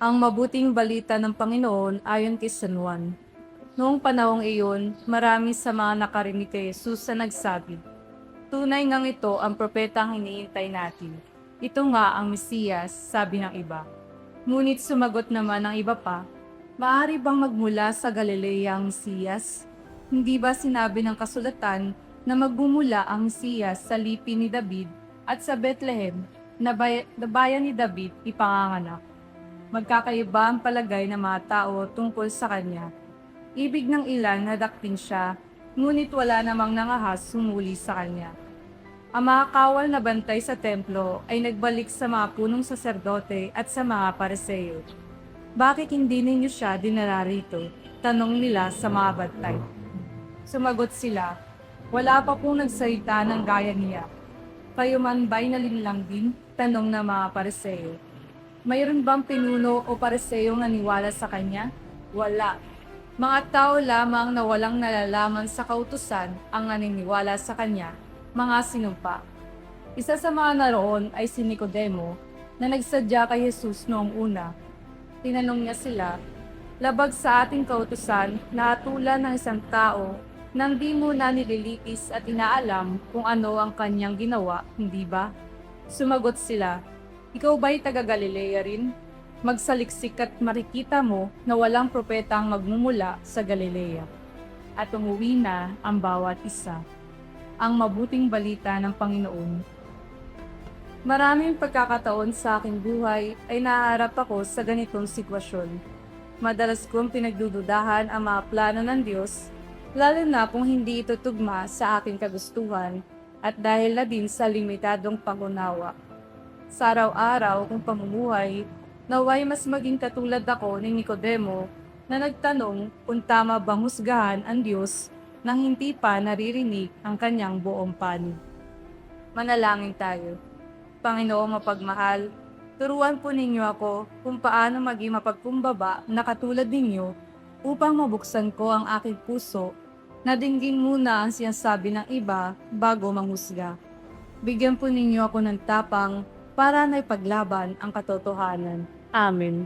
Ang mabuting balita ng Panginoon ayon kay San Juan. Noong panahong iyon, marami sa mga nakarinig kay Jesus na nagsabi, "Tunay ngang ito ang propeta ang hinihintay natin. Ito nga ang Mesiyas," sabi ng iba. Ngunit sumagot naman ng iba pa, "Maaari bang magmula sa Galilea ang Mesiyas? Hindi ba sinabi ng kasulatan na magmumula ang Mesiyas sa lipi ni David at sa Bethlehem na bayan ni David ipanganganak?" Magkakaiba ang palagay ng mga tao tungkol sa kanya. Ibig ng ilan na dakpin siya, ngunit wala namang nangahas sumuli sa kanya. Ang mga kawal na bantay sa templo ay nagbalik sa mga punong saserdote at sa mga pariseo. "Bakit hindi ninyo siya dinala rito?" tanong nila sa mga bantay. Sumagot sila, "Wala pa pong nagsalita ng gaya niya." "Kayo man ba'y nalinlang din?" tanong ng mga pariseo. Mayroon bang pinuno o pariseyong naniwala sa kanya? Wala. Mga tao lamang na walang nalalaman sa kautusan ang naniniwala sa kanya, mga sinumpa. Isa sa mga naroon ay si Nicodemo, na nagsadya kay Jesus noong una. Tinanong niya sila, "Labag sa ating kautusan na hatulan ng isang tao nang di muna nililitis at inaalam kung ano ang kanyang ginawa, hindi ba?" Sumagot sila, "Ikaw ba'y taga-Galilea rin? Magsaliksik at makikita mo na walang propeta ang magmumula sa Galilea." At umuwi na ang bawat isa. Ang mabuting balita ng Panginoon. Maraming pagkakataon sa aking buhay ay nahaharap ako sa ganitong sitwasyon. Madalas kong pinagdududahan ang mga plano ng Diyos, lalo na kung hindi ito tugma sa aking kagustuhan at dahil na din sa limitadong pangunawa. Sa araw-araw kong pamumuhay, naway mas maging katulad ako ni Nicodemo na nagtanong kung tama bang husgahan ang Diyos nang hindi pa naririnig ang kanyang buong panig. Manalangin tayo. Panginoong mapagmahal, turuan po ninyo ako kung paano maging mapagkumbaba na katulad ninyo upang mabuksan ko ang aking puso na dinggin muna ang sinasabi ng iba bago manghusga. Bigyan po ninyo ako ng tapang para na ipaglaban ang katotohanan. Amen.